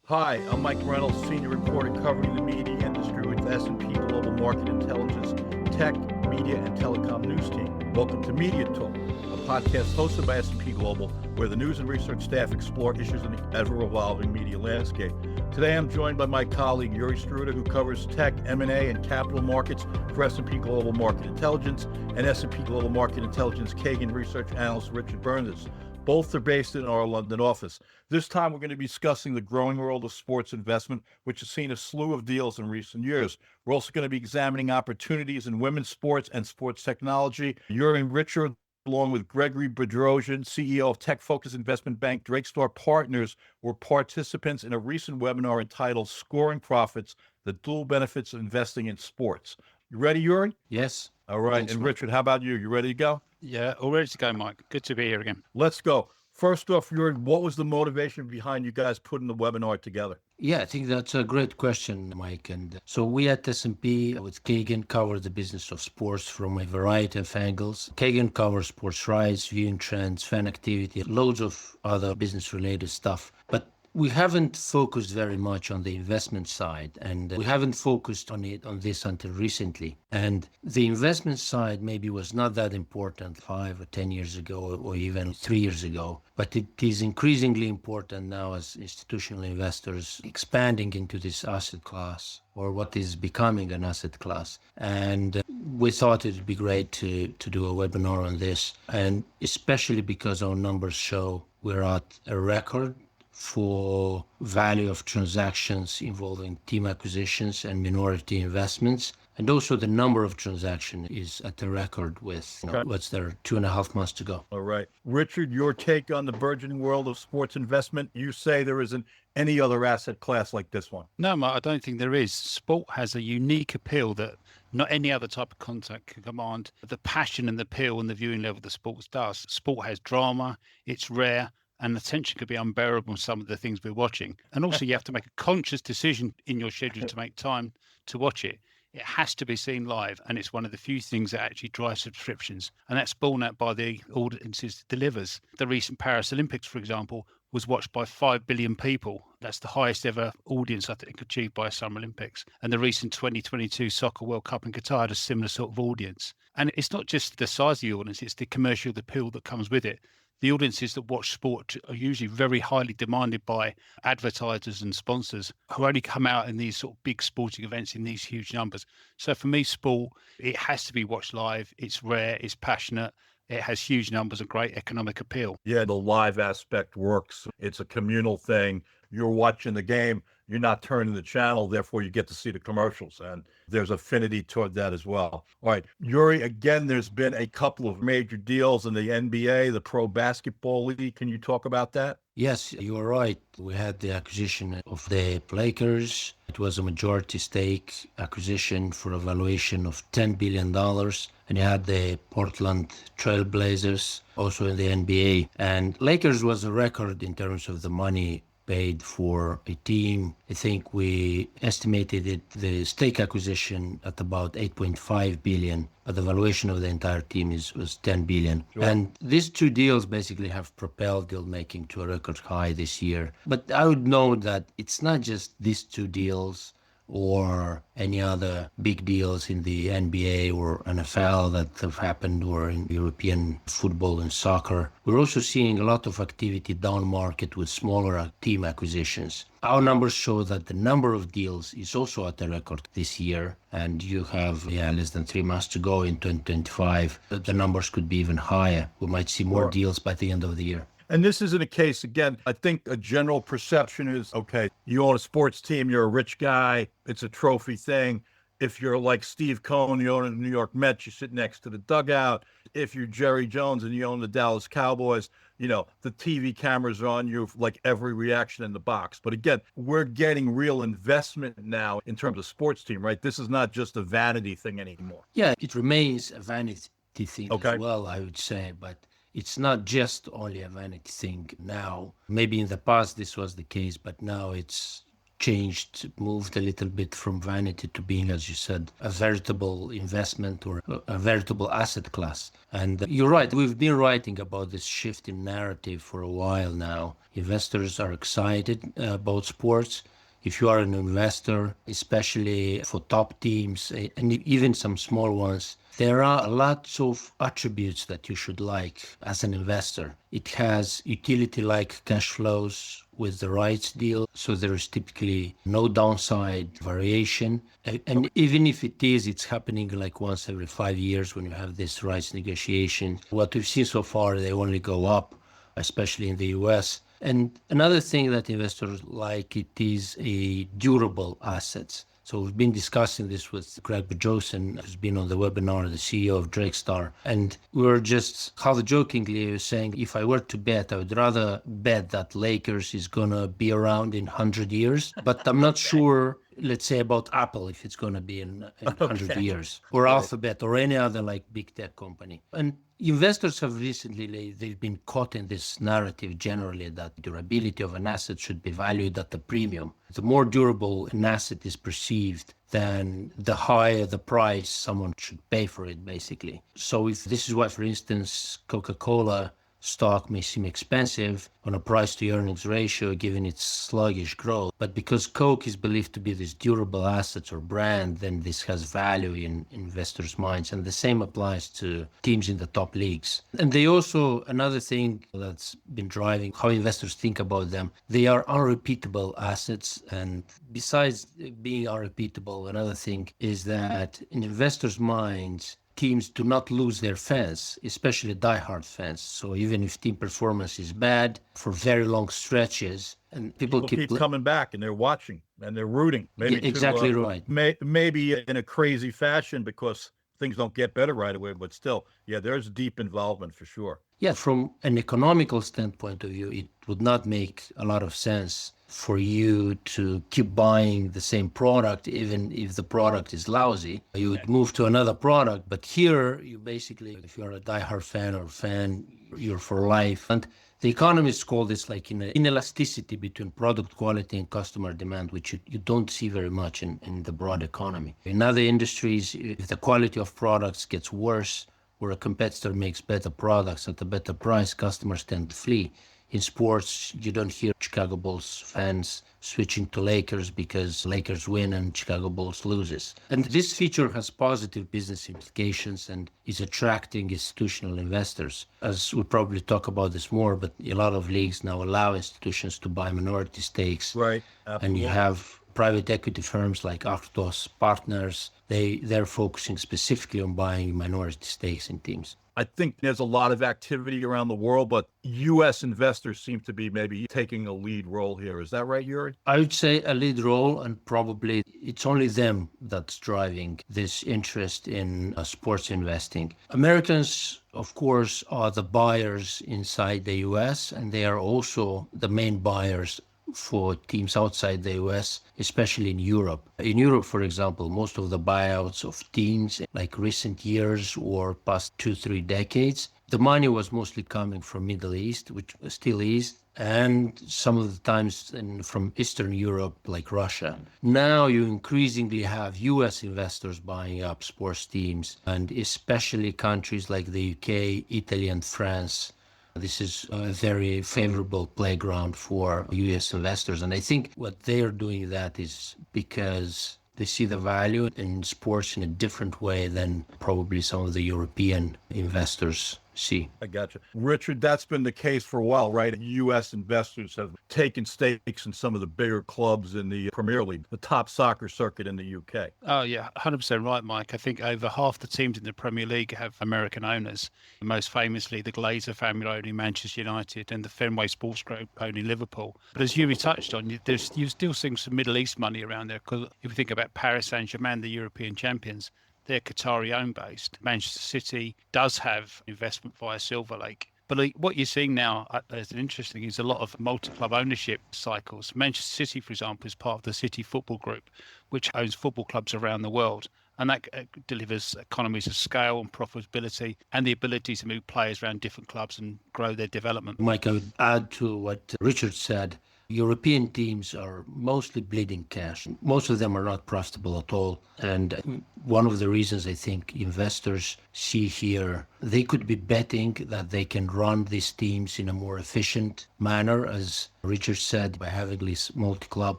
Hi, I'm Mike Reynolds, senior reporter covering the media industry with S&P Global Market Intelligence Tech, Media, and Telecom News Team. Welcome to MediaTalk, a podcast hosted by S&P Global, where the news and research staff explore issues in the ever-evolving media landscape. Today, I'm joined by my colleague Yuri Struda, who covers tech, M&A, and capital markets for S&P Global Market Intelligence, and S&P Global Market Intelligence Kagan research analyst Richard Burns. Both are based in our London office. This time, we're going to be discussing the growing world of sports investment, which has seen a slew of deals in recent years. We're also going to be examining opportunities in women's sports and sports technology. Yuri and Richard, along with Gregory Bedrosian, CEO of tech-focused investment bank Drake Star Partners, were participants in a recent webinar entitled Scoring Profits, the Dual Benefits of Investing in Sports. You ready, Yuri? Yes. All right. Thanks, and Mike. Richard, how about you? You ready to go? Yeah, all ready to go, Mike. Good to be here again. Let's go. First off, Yuri, what was the motivation behind you guys putting the webinar together? Yeah, I think that's a great question, Mike. And so we at S&P with Kagan cover the business of sports from a variety of angles. Kagan covers sports rights, viewing trends, fan activity, loads of other business-related stuff. But we haven't focused very much on the investment side, and we haven't focused on this until recently. And the investment side maybe was not that important 5 or 10 years ago, or even 3 years ago. But it is increasingly important now as institutional investors expanding into this asset class, or what is becoming an asset class. And we thought it would be great to do a webinar on this, and especially because our numbers show we're at a record for value of transactions involving team acquisitions and minority investments. And also the number of transactions is at a record with, what's there, 2.5 months to go. All right. Richard, your take on the burgeoning world of sports investment. You say there isn't any other asset class like this one. No, Mark, I don't think there is. Sport has a unique appeal that not any other type of content can command. The passion and the appeal and the viewing level that sports does. Sport has drama, it's rare, and the tension could be unbearable on some of the things we're watching. And also you have to make a conscious decision in your schedule to make time to watch it. It has to be seen live, and it's one of the few things that actually drives subscriptions. And that's borne out by the audiences it delivers. The recent Paris Olympics, for example, was watched by 5 billion people. That's the highest ever audience I think achieved by a Summer Olympics. And the recent 2022 Soccer World Cup in Qatar had a similar sort of audience. And it's not just the size of the audience, it's the commercial appeal that comes with it. The audiences that watch sport are usually very highly demanded by advertisers and sponsors who only come out in these sort of big sporting events in these huge numbers. So for me, sport, it has to be watched live. It's rare, it's passionate, it has huge numbers and great economic appeal. Yeah, the live aspect works. It's a communal thing. You're watching the game, you're not turning the channel, therefore you get to see the commercials, and there's affinity toward that as well. All right, Yuri, again, there's been a couple of major deals in the NBA, the Pro Basketball League. Can you talk about that? Yes, you are right. We had the acquisition of the Lakers. It was a majority stake acquisition for a valuation of $10 billion. And you had the Portland Trail Blazers, also in the NBA. And Lakers was a record in terms of the money paid for a team. I think we estimated it, the stake acquisition, at about 8.5 billion, but the valuation of the entire team was 10 billion. Sure. And these two deals basically have propelled deal making to a record high this year. But I would note that it's not just these two deals or any other big deals in the NBA or NFL that have happened, or in European football and soccer. We're also seeing a lot of activity down market with smaller team acquisitions. Our numbers show that the number of deals is also at a record this year, and you have less than 3 months to go in 2025. The numbers could be even higher. We might see more deals by the end of the year. And this isn't a case, again, I think a general perception is, okay, you own a sports team, you're a rich guy, it's a trophy thing. If you're like Steve Cohen, you own the New York Mets, you sit next to the dugout. If you're Jerry Jones and you own the Dallas Cowboys, the TV cameras are on you, like every reaction in the box. But again, we're getting real investment now in terms of sports team, right? This is not just a vanity thing anymore. Yeah, it remains a vanity thing Okay. as well, I would say, but it's not just only a vanity thing now. Maybe in the past this was the case, but now it's changed, moved a little bit from vanity to being, as you said, a veritable investment or a veritable asset class. And you're right, we've been writing about this shift in narrative for a while now. Investors are excited about sports. If you are an investor, especially for top teams and even some small ones, there are lots of attributes that you should like as an investor. It has utility-like cash flows with the rights deal, so there is typically no downside variation. And even if it is, it's happening like once every 5 years when you have this rights negotiation. What we've seen so far, they only go up, especially in the US. And another thing that investors like, it is a durable assets. So we've been discussing this with Greg Bejosen, who's been on the webinar, the CEO of Drakestar. And we were just half jokingly saying, if I were to bet, I would rather bet that Lakers is going to be around in 100 years. But I'm not sure, let's say, about Apple, if it's going to be in 100 years, or Alphabet, or any other like big tech company. And investors have recently, they've been caught in this narrative generally that durability of an asset should be valued at a premium. The more durable an asset is perceived, then the higher the price someone should pay for it, basically. So if this is why, for instance, Coca-Cola stock may seem expensive on a price to earnings ratio given its sluggish growth, but because Coke is believed to be this durable asset or brand, then this has value in investors' minds. And the same applies to teams in the top leagues. And they also, another thing that's been driving how investors think about them, they are unrepeatable assets. And besides being unrepeatable, another thing is that in investors' minds, teams do not lose their fans, especially diehard fans. So even if team performance is bad for very long stretches, and people keep coming back and they're watching and they're rooting. Maybe exactly right. Maybe in a crazy fashion because things don't get better right away, but still, yeah, there's deep involvement for sure. Yeah, from an economical standpoint of view, it would not make a lot of sense for you to keep buying the same product, even if the product is lousy. You would move to another product. But here, you basically, if you're a diehard fan or fan, you're for life. And the economists call this like inelasticity between product quality and customer demand, which you don't see very much in the broad economy. In other industries, if the quality of products gets worse, where a competitor makes better products at a better price, customers tend to flee. In sports, you don't hear Chicago Bulls fans switching to Lakers because Lakers win and Chicago Bulls loses. And this feature has positive business implications and is attracting institutional investors. As we'll probably talk about this more, but a lot of leagues now allow institutions to buy minority stakes. Right. And you have private equity firms like Arctos Partners, they're focusing specifically on buying minority stakes in teams. I think there's a lot of activity around the world, but U.S. investors seem to be maybe taking a lead role here. Is that right, Yuri? I would say a lead role, and probably it's only them that's driving this interest in sports investing. Americans, of course, are the buyers inside the U.S., and they are also the main buyers for teams outside the US, especially in Europe. In Europe, for example, most of the buyouts of teams, like recent years or past 2-3 decades, the money was mostly coming from Middle East, which still is, and some of the times from Eastern Europe, like Russia. Now you increasingly have US investors buying up sports teams, and especially countries like the UK, Italy, and France. This is a very favorable playground for US investors. And I think what they're doing that is because they see the value in sports in a different way than probably some of the European investors see. I gotcha. Richard, that's been the case for a while, right? U.S. investors have taken stakes in some of the bigger clubs in the Premier League, the top soccer circuit in the U.K. Oh, yeah, 100% right, Mike. I think over half the teams in the Premier League have American owners. Most famously, the Glazer family owning Manchester United and the Fenway Sports Group owning Liverpool. But as Yuri touched on, you're still seeing some Middle East money around there. Because if you think about Paris Saint-Germain, the European champions, they're Qatari owned based. Manchester City does have investment via Silver Lake. But what you're seeing now, as interesting, is a lot of multi-club ownership cycles. Manchester City, for example, is part of the City Football Group, which owns football clubs around the world. And that delivers economies of scale and profitability and the ability to move players around different clubs and grow their development. Mike, I would add to what Richard said. European teams are mostly bleeding cash. Most of them are not profitable at all. And one of the reasons I think investors see here, they could be betting that they can run these teams in a more efficient manner, as Richard said, by having this multi-club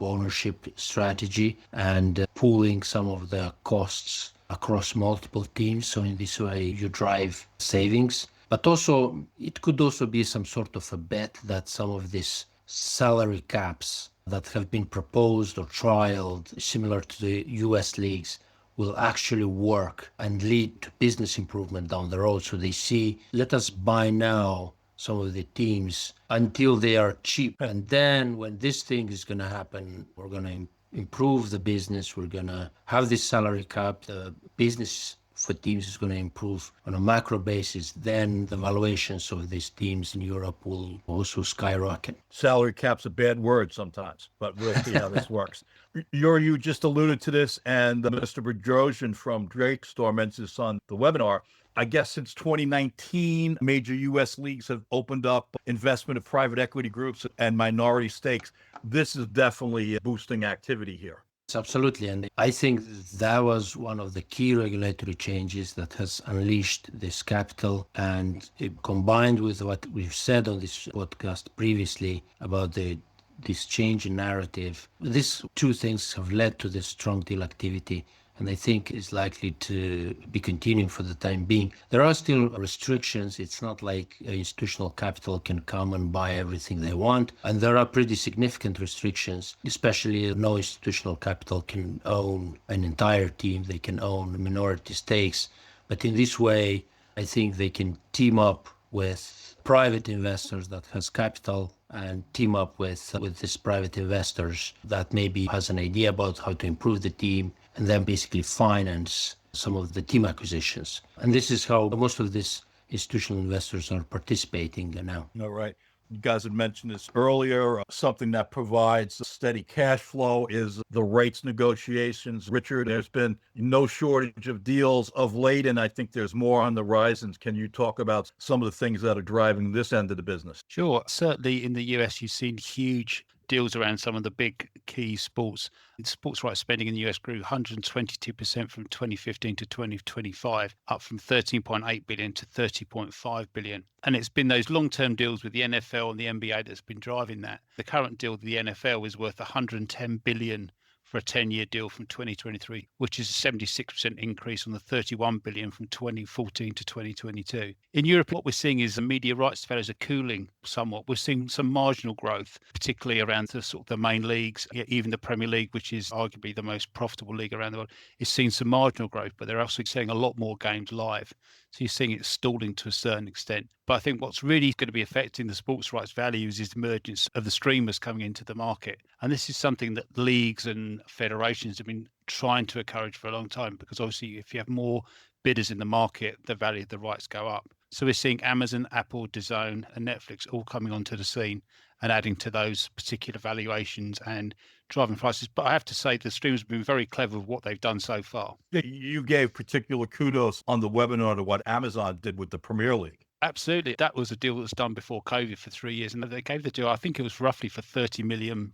ownership strategy and pooling some of the costs across multiple teams. So in this way, you drive savings. But also, it could also be some sort of a bet that some of these salary caps that have been proposed or trialed, similar to the US leagues, will actually work and lead to business improvement down the road. So they see, let us buy now some of the teams until they are cheap. And then when this thing is going to happen, we're going to improve the business. We're going to have this salary cap. The business for teams is going to improve on a macro basis. Then the valuations of these teams in Europe will also skyrocket. Salary cap's a bad word sometimes, but we'll see how this works. You just alluded to this, and Mr. Bedrosian from Drake Store mentioned this on the webinar. I guess since 2019, major U.S. leagues have opened up investment of private equity groups and minority stakes. This is definitely boosting activity here. Absolutely. And I think that was one of the key regulatory changes that has unleashed this capital. And it, combined with what we've said on this podcast previously about this change in narrative, these two things have led to this strong deal activity. And I think is likely to be continuing for the time being. There are still restrictions. It's not like institutional capital can come and buy everything they want. And there are pretty significant restrictions, especially no institutional capital can own an entire team. They can own minority stakes. But in this way, I think they can team up with private investors that has capital and team up with these private investors that maybe has an idea about how to improve the team and then basically finance some of the team acquisitions. And this is how most of these institutional investors are participating now. All right. You guys had mentioned this earlier. Something that provides steady cash flow is the rights negotiations. Richard, there's been no shortage of deals of late, and I think there's more on the horizons. Can you talk about some of the things that are driving this end of the business? Sure. Certainly in the US, you've seen huge deals around some of the big key sports. Sports rights spending in the US grew 122% from 2015 to 2025, up from 13.8 billion to 30.5 billion. And it's been those long-term deals with the NFL and the NBA that's been driving that. The current deal with the NFL is worth 110 billion for a 10-year deal from 2023, which is a 76% increase on the 31 billion from 2014 to 2022. In Europe, what we're seeing is the media rights values are cooling somewhat. We're seeing some marginal growth, particularly around the sort of the main leagues. Even the Premier League, which is arguably the most profitable league around the world, is seeing some marginal growth, but they're also seeing a lot more games live. So you're seeing it stalling to a certain extent. But I think what's really going to be affecting the sports rights values is the emergence of the streamers coming into the market. And this is something that leagues and federations have been trying to encourage for a long time, because obviously if you have more bidders in the market, the value of the rights go up. So we're seeing Amazon, Apple, DAZN and Netflix all coming onto the scene and adding to those particular valuations and driving prices. But I have to say the streamers have been very clever with what they've done so far. You gave particular kudos on the webinar to what Amazon did with the Premier League. Absolutely. That was a deal that was done before COVID for 3 years. And they gave the deal, I think it was roughly for £30 million.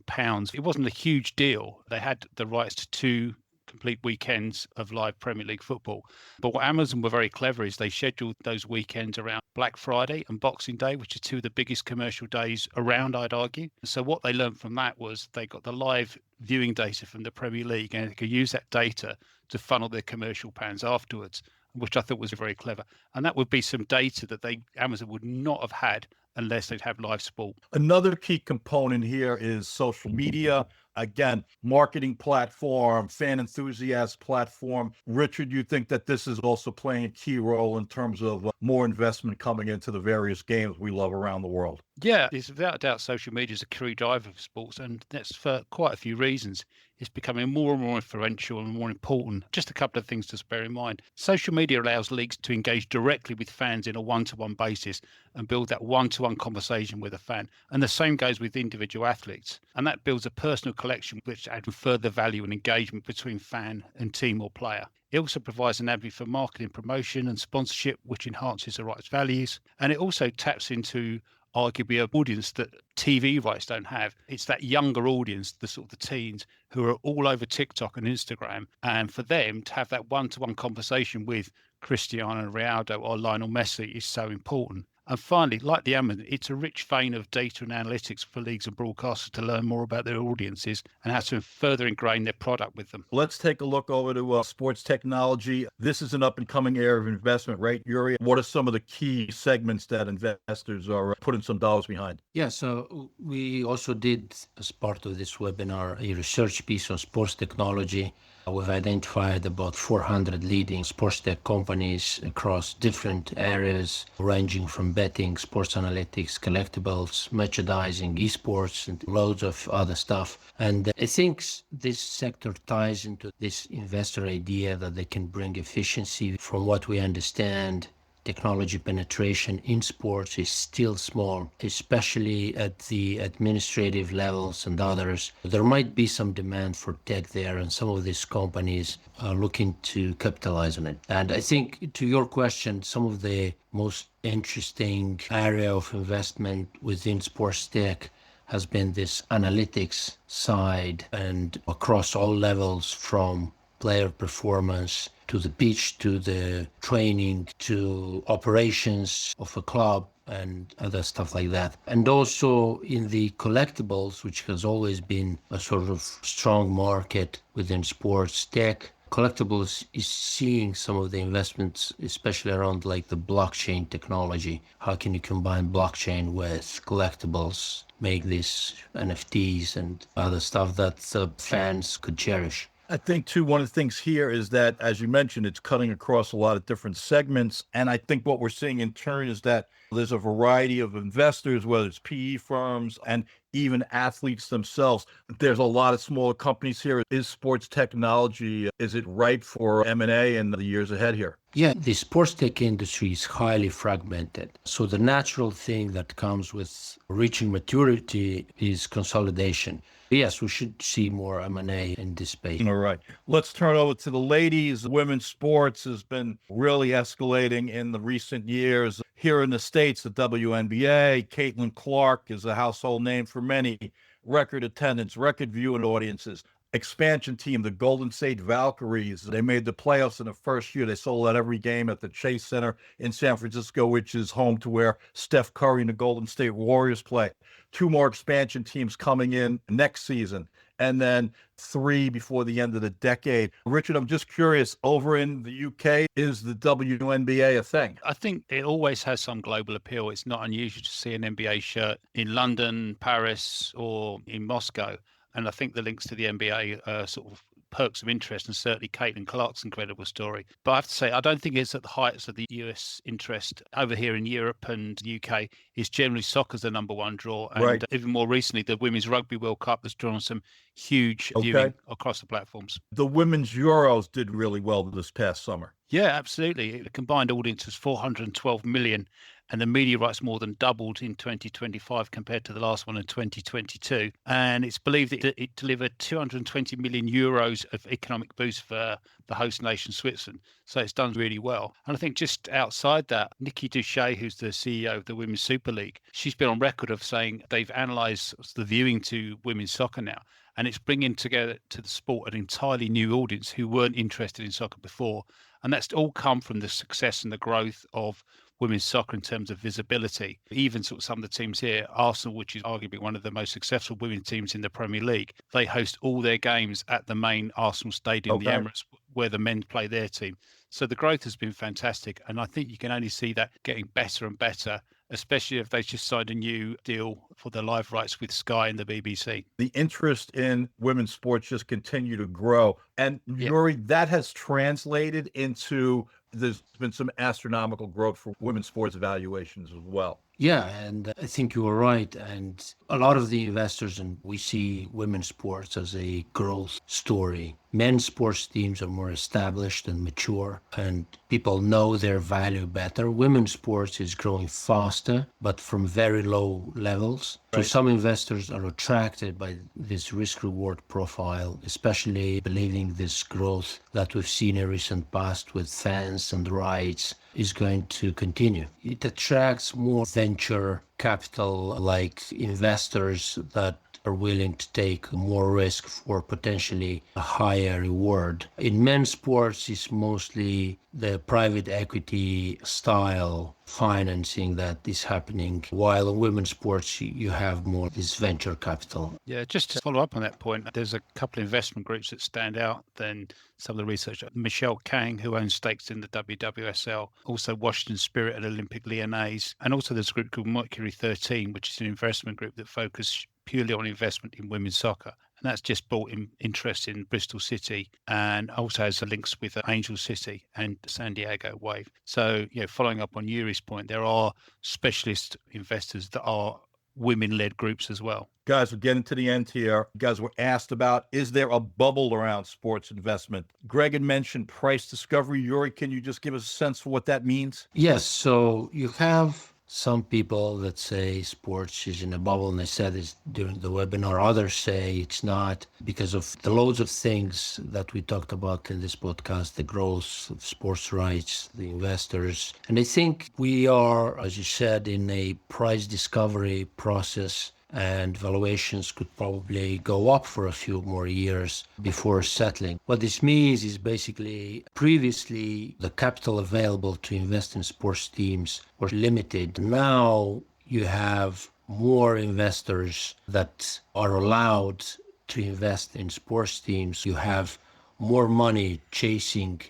It wasn't a huge deal. They had the rights to 2 complete weekends of live Premier League football. But what Amazon were very clever is they scheduled those weekends around Black Friday and Boxing Day, which are 2 of the biggest commercial days around, I'd argue. So what they learned from that was they got the live viewing data from the Premier League, and they could use that data to funnel their commercial plans afterwards, which I thought was very clever. And that would be some data that Amazon would not have had unless they'd have live sport. Another key component here is social media. Again, marketing platform, fan enthusiast platform. Richard, you think that this is also playing a key role in terms of more investment coming into the various games we love around the world? Yeah, it's without a doubt social media is a key driver for sports, and that's for quite a few reasons. It's becoming more and more influential and more important. Just a couple of things to bear in mind. Social media allows leagues to engage directly with fans in a one-to-one basis and build that one-to-one conversation with a fan. And the same goes with individual athletes. And that builds a personal collection which adds further value and engagement between fan and team or player. It also provides an avenue for marketing, promotion and sponsorship, which enhances the rights values. And it also taps into arguably an audience that TV rights don't have. It's that younger audience, the sort of the teens who are all over TikTok and Instagram. And for them to have that one-to-one conversation with Cristiano Ronaldo or Lionel Messi is so important. And finally, like the Amazon, it's a rich vein of data and analytics for leagues and broadcasters to learn more about their audiences and how to further ingrain their product with them. Let's take a look over to sports technology. This is an up-and-coming area of investment, right, Yuri? What are some of the key segments that investors are putting some dollars behind? Yeah, so we also did, as part of this webinar, a research piece on sports technology. We've identified about 400 leading sports tech companies across different areas, ranging from betting, sports analytics, collectibles, merchandising, esports, and loads of other stuff. And I think this sector ties into this investor idea that they can bring efficiency. From what we understand, technology penetration in sports is still small, especially at the administrative levels and others. There might be some demand for tech there, and some of these companies are looking to capitalize on it. And I think, to your question, some of the most interesting area of investment within sports tech has been this analytics side, and across all levels, from player performance to the pitch, to the training, to operations of a club and other stuff like that. And also in the collectibles, which has always been a sort of strong market within sports tech, collectibles is seeing some of the investments, especially around like the blockchain technology. How can you combine blockchain with collectibles, make these NFTs and other stuff that fans could cherish? I think, too, one of the things here is that, as you mentioned, it's cutting across a lot of different segments. And I think what we're seeing in turn is that there's a variety of investors, whether it's PE firms and even athletes themselves. There's a lot of smaller companies here. Is sports technology, is it ripe for M&A in the years ahead here? Yeah, the sports tech industry is highly fragmented. So the natural thing that comes with reaching maturity is consolidation. Yes, we should see more M&A in this space. All right. Let's turn over to the ladies. Women's sports has been really escalating in the recent years. Here in the States, the WNBA, Caitlin Clark is a household name for many. Record attendance, record viewing audiences. Expansion team, the Golden State Valkyries, they made the playoffs in the first year. They sold out every game at the Chase Center in San Francisco, which is home to where Steph Curry and the Golden State Warriors play. 2 more expansion teams coming in next season, and then 3 before the end of the decade. Richard, I'm just curious, over in the UK, is the WNBA a thing? I think it always has some global appeal. It's not unusual to see an NBA shirt in London, Paris, or in Moscow. And I think the links to the NBA are sort of perks of interest, and certainly Caitlin Clark's incredible story. But I have to say, I don't think it's at the heights of the US interest. Over here in Europe and UK, is generally soccer's the number one draw. And Right. even more recently, the Women's Rugby World Cup has drawn some huge viewing across the platforms. The Women's Euros did really well this past summer. Yeah, absolutely. The combined audience was 412 million, and the media rights more than doubled in 2025 compared to the last one in 2022. And it's believed that it delivered 220 million euros of economic boost for the host nation, Switzerland. So it's done really well. And I think just outside that, Nikki Duche, who's the CEO of the Women's Super League, she's been on record of saying they've analysed the viewing to women's soccer now. And it's bringing together to the sport an entirely new audience who weren't interested in soccer before. And that's all come from the success and the growth of women's soccer in terms of visibility. Even sort of some of the teams here, Arsenal, which is arguably one of the most successful women teams in the Premier League, they host all their games at the main Arsenal stadium, the Emirates, where the men play their team. So the growth has been fantastic. And I think you can only see that getting better and better, especially if they just signed a new deal for the live rights with Sky and the BBC. The interest in women's sports just continue to grow. And Yuri, that has translated into, there's been some astronomical growth for women's sports valuations as well. Yeah, and I think you were right. And a lot of the investors, and we see women's sports as a growth story. Men's sports teams are more established and mature, and people know their value better. Women's sports is growing faster, but from very low levels. So some investors are attracted by this risk-reward profile, especially believing this growth that we've seen in recent past with fans and rights is going to continue. It attracts more venture capital-like investors that are willing to take more risk for potentially a higher reward. In men's sports, it's mostly the private equity style financing that is happening, while in women's sports, you have more this venture capital. Yeah, just to follow up on that point, there's a couple of investment groups that stand out than some of the research. Michelle Kang, who owns stakes in the WWSL, also Washington Spirit and Olympic Lyonnais, and also there's a group called Mercury 13, which is an investment group that focuses purely on investment in women's soccer. And that's just bought in interest in Bristol City and also has links with Angel City and San Diego Wave. So, following up on Yuri's point, there are specialist investors that are women-led groups as well. Guys, we're getting to the end here. You guys were asked about, is there a bubble around sports investment? Greg had mentioned price discovery. Yuri, can you just give us a sense for what that means? Yes, so you have some people that say sports is in a bubble, and I said this during the webinar. Others say it's not because of the loads of things that we talked about in this podcast, the growth of sports rights, the investors. And I think we are, as you said, in a price discovery process, and valuations could probably go up for a few more years before settling. What this means is basically previously the capital available to invest in sports teams was limited. Now you have more investors that are allowed to invest in sports teams. You have more money chasing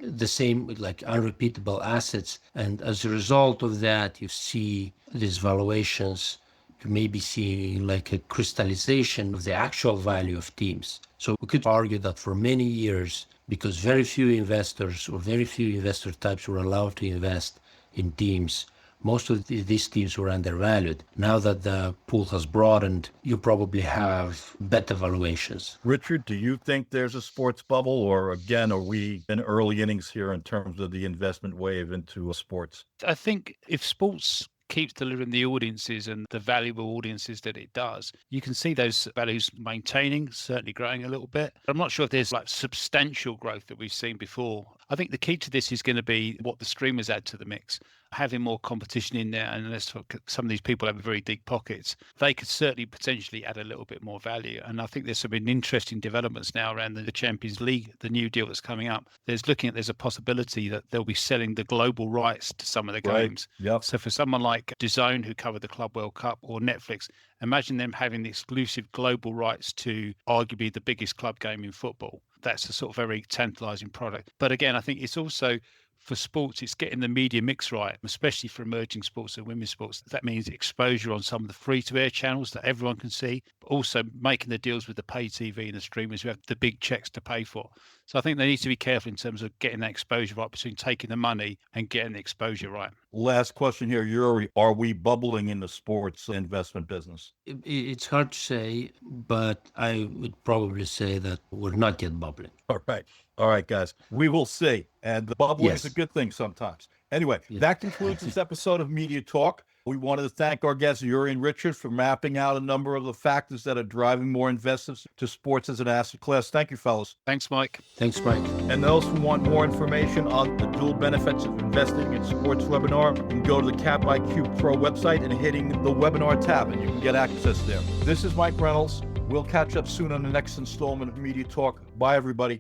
the same, like unrepeatable assets. And as a result of that, you see these valuations. You maybe see like a crystallization of the actual value of teams. So we could argue that for many years, because very few investors or very few investor types were allowed to invest in teams, most of these teams were undervalued. Now that the pool has broadened, you probably have better valuations. Richard, do you think there's a sports bubble, or again, are we in early innings here in terms of the investment wave into sports? I think if sports keeps delivering the audiences and the valuable audiences that it does, you can see those values maintaining, certainly growing a little bit. I'm not sure if there's like substantial growth that we've seen before. I think the key to this is going to be what the streamers add to the mix. Having more competition in there, and unless some of these people have very deep pockets, they could certainly potentially add a little bit more value. And I think there's some interesting developments now around the Champions League, the new deal that's coming up. There's a possibility that they'll be selling the global rights to some of the games. Yep. So for someone like DAZN, who covered the Club World Cup, or Netflix, imagine them having the exclusive global rights to arguably the biggest club game in football. That's a sort of very tantalizing product. But again, I think it's also, for sports, it's getting the media mix right, especially for emerging sports and women's sports. That means exposure on some of the free-to-air channels that everyone can see, but also making the deals with the pay TV and the streamers who have the big checks to pay for. So I think they need to be careful in terms of getting that exposure right between taking the money and getting the exposure right. Last question here, Yuri. Are we bubbling in the sports investment business? It's hard to say, but I would probably say that we're not yet bubbling. All right, guys. We will see. And the bubbling Yes. is a good thing sometimes. Anyway, that concludes this episode of Media Talk. We wanted to thank our guests, Yuri and Richard, for mapping out a number of the factors that are driving more investors to sports as an asset class. Thank you, fellas. Thanks, Mike. Thanks, Mike. And those who want more information on the dual benefits of investing in sports webinar, you can go to the Cap IQ Pro website and hitting the webinar tab, and you can get access there. This is Mike Reynolds. We'll catch up soon on the next installment of Media Talk. Bye, everybody.